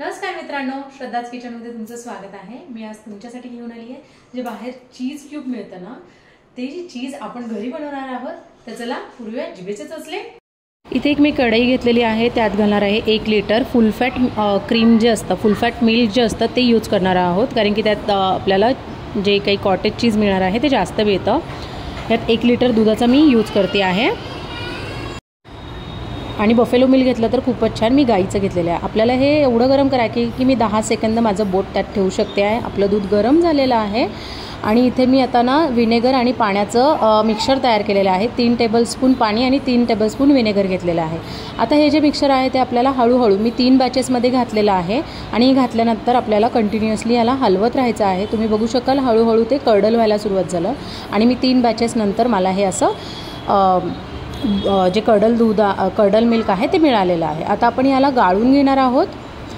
नमस्कार मित्रांनो, श्रद्धाज किचनमध्ये तुमचं स्वागत आहे। मी आज तुमच्यासाठी घेऊन आली आहे जे बाहेर चीज क्यूब मिळतं ना, ते जी चीज आपण घरी बनवणार आहोत। तर चला पुरूया जिभेचे चोचले। इथे एक मी कढई घेतलेली आहे, त्यात घालणार आहे 1 लिटर फुल फॅट क्रीम जे असतं, फुल फॅट मिल्क जे असतं ते यूज करणार आहोत, कारण की त्यात आपल्याला जे काही कॉटेज चीज मिळणार आहे ते जास्त मिळतं। यात 1 लिटर दुधाचा मी यूज करते आहे आणि बफेलो मिल्क घेतलं तर खूपच छान। मी गाईचं घेतलेलं आहे। आपल्याला हे एवढं गरम करायचं की मी 10 सेकंद माझं बोट त्यात ठेवू शकते आहे। आपलं दूध गरम झालेलं आहे आणि इथे मी आता ना व्हिनेगर आणि पाण्याचं मिक्सर तयार केलेलं आहे। 3 टेबलस्पून पाणी आणि 3 टेबलस्पून व्हिनेगर घेतलेलं आहे। आता हे जे मिक्सर आहे ते आपल्याला हळूहळू मी 3 बॅचेसमध्ये घातलेलं आहे आणि घातल्यानंतर आपल्याला कंटिन्युअसली याला हलवत राहायचं आहे। तुम्ही बघू शकाल हळूहळू ते कर्डल व्हायला सुरुवात झालं आणि मी 3 बॅचेस नंतर मला हे असं जे कर्डल मिल्क आहे ते मिळालेलं आहे। आता आपण याला गाळून घेणार आहोत।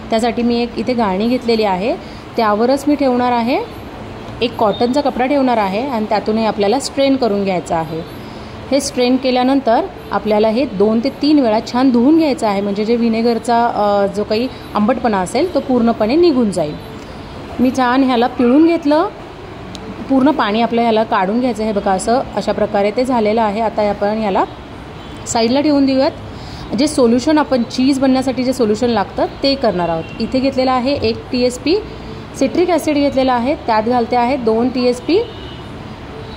त्यासाठी मी एक इथे गाळणी घेतलेली आहे, त्यावरच मी ठेवणार आहे एक कॉटनचा कपडा ठेवणार आहे आणि त्यातूनही आपल्याला स्ट्रेन करून घ्यायचं आहे। हे स्ट्रेन केल्यानंतर आपल्याला हे 2 ते 3 वेळा छान धुवून घ्यायचं आहे, म्हणजे जे व्हिनेगरचा जो काही आंबटपणा असेल तो पूर्णपणे निघून जाईल। मी छान ह्याला पिळून घेतलं, पूर्ण पाणी आपलं ह्याला काढून घ्यायचं आहे। बघा अशा प्रकारे ते झालेलं आहे। आता आपण ह्याला साईडला ठेवून देऊयात। जे सोल्युशन आपण चीज बनण्यासाठी जे सोल्युशन लागतं ते करणार आहोत। इथे घेतलेलं आहे 1 TSP सिट्रिक ॲसिड घेतलेला आहे, त्यात घालते आहे 2 TSP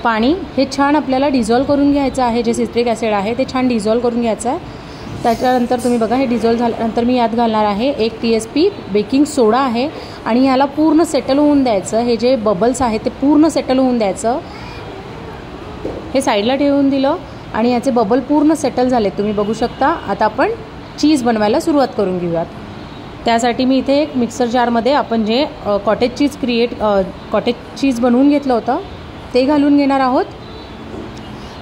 पाणी। हे छान आपल्याला डिझॉल्व करून घ्यायचं आहे। जे सिट्रिक ॲसिड आहे ते छान डिझॉल्व करून घ्यायचं आहे। त्याच्यानंतर तुम्ही बघा हे डिझॉल्व झाल्यानंतर मी यात घालणार आहे 1 TSP बेकिंग सोडा आहे आणि ह्याला पूर्ण सेटल होऊन द्यायचं। हे जे बबल्स आहे ते पूर्ण सेटल होऊन द्यायचं। हे साईडला ठेवून दिलं आणि याचे बबल पूर्ण सेटल झाले, तुम्ही बघू शकता। आता आपण चीज बनवायला सुरुवात करून घेऊयात। त्यासाठी मी इथे एक मिक्सर जारमध्ये आपण जे कॉटेज चीज बनवून घेतलं होतं ते घालून घेणार आहोत।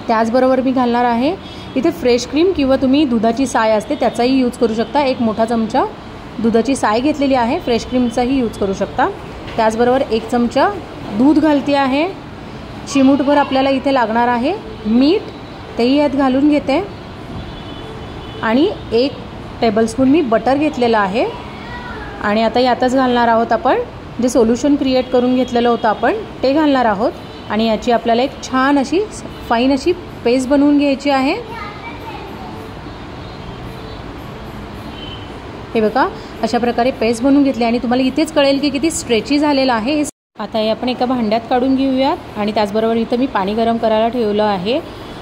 त्याचबरोबर मी घालणार आहे इथे फ्रेश क्रीम किंवा तुम्ही दुधाची साय असते त्याचाही यूज करू शकता। 1 मोठा चमचा दुधाची साय घेतलेली आहे, फ्रेश क्रीमचाही यूज करू शकता। त्याचबरोबर 1 चमचा दूध घालते आहे। चिमूटभर आपल्याला इथे लागणार आहे मीठ, तेही यात घालून घेते आणि 1 टेबलस्पून मी बटर घेतलेलं आहे आणि आता यातच घालणार आहोत आपण जे सोल्युशन क्रिएट करून घेतलेलं होतं आपण ते घालणार आहोत आणि याची आपल्याला एक छान अशी फाईन अशी पेस्ट बनवून घ्यायची आहे। हे बघा अशा प्रकारे पेस्ट बनवून घेतली आणि तुम्हाला इथेच कळेल की किती स्ट्रेची झालेलं आहे। आता हे आपण एका भांड्यात काढून घेऊयात आणि त्याचबरोबर इथं मी पाणी गरम करायला ठेवलं आहे।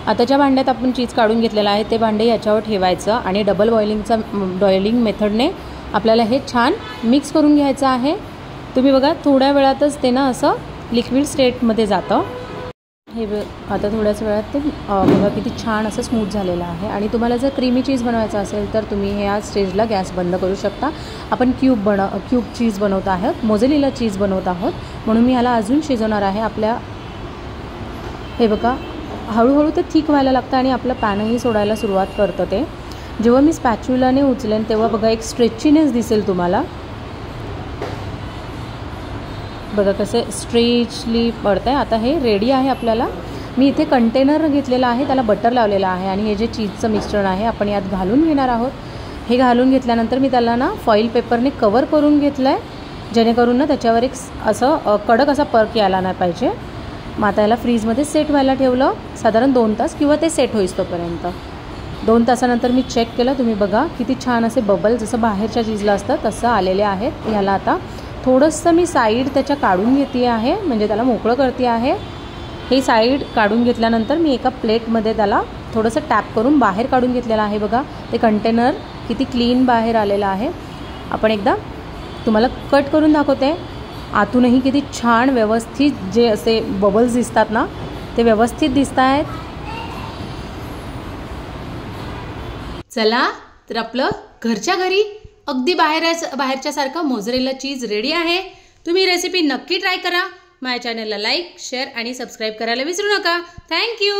आता ज्या भांड्यात आपण चीज काढून घेतलेलं आहे ते भांडे याच्यावर ठेवायचं आणि डबल बॉइलिंग मेथडने आपल्याला हे छान मिक्स करून घ्यायचं आहे। तुम्ही बघा थोड्या वेळातच ते ना असं लिक्विड स्टेटमध्ये जातं। हे आता थोड्याच वेळात ते बघा किती छान असं स्मूथ झालेलं आहे। आणि तुम्हाला जर क्रीमी चीज बनवायचं असेल तर तुम्ही ह्या स्टेजला गॅस बंद करू शकता। आपण क्यूब चीज बनवत आहोत, मोझेरेला चीज बनवत आहोत, म्हणून मी ह्याला अजून शिजवणार आहे आपल्या। हे बघा हळूहळू ते थिक व्हायला लागतं आणि आपलं पॅनही सोडायला सुरुवात करतं ते। जेव्हा मी स्पॅच्युलाने उचलेन तेव्हा बघा एक स्ट्रेचीनेस दिसेल तुम्हाला। बघा कसं स्ट्रेचली पडतं आहे। आता हे रेडी आहे आपल्याला। मी इथे कंटेनर घेतलेला आहे, त्याला बटर लावलेला आहे आणि हे जे चीजचं मिश्रण आहे आपण यात घालून घेणार आहोत। हे घालून घेतल्यानंतर मी त्याला ना फॉईल पेपरने कवर करून घेतलं आहे, जेणेकरून ना त्याच्यावर एक असं कडक असा पर्क यायला नाही पाहिजे। मग आता याला फ्रीजमध्ये सेट व्हायला ठेवलं साधारण 2 तास किंवा ते सेट होईस तोपर्यंत। 2 तासानंतर मी चेक केलं, तुम्ही बघा किती छान असे बबल जसं बाहेरच्या चीजला असतं तसं आलेले आहेत। ह्याला आता थोडंसं मी साईड त्याच्या काढून घेते आहे, म्हणजे त्याला मोकळं करते आहे। हे साईड काढून घेतल्यानंतर मी एका प्लेटमध्ये त्याला थोडंसं टॅप करून बाहेर काढून घेतलेलं आहे। बघा ते कंटेनर किती क्लीन बाहेर आलेलं आहे। आपण एकदा तुम्हाला कट करून दाखवते। आतूनही किती छान व्यवस्थित जे असे बबल्स दिसतात ना ते व्यवस्थित दिसत आहेत। चला तर आपलं घरच्या घरी अगदी बाहेरच्या सारखं मोझरेला चीज रेडी आहे। तुम्ही रेसिपी नक्की ट्राय करा। माझ्या चॅनलला लाईक, शेअर आणि सबस्क्राईब करायला विसरू नका। थँक्यू।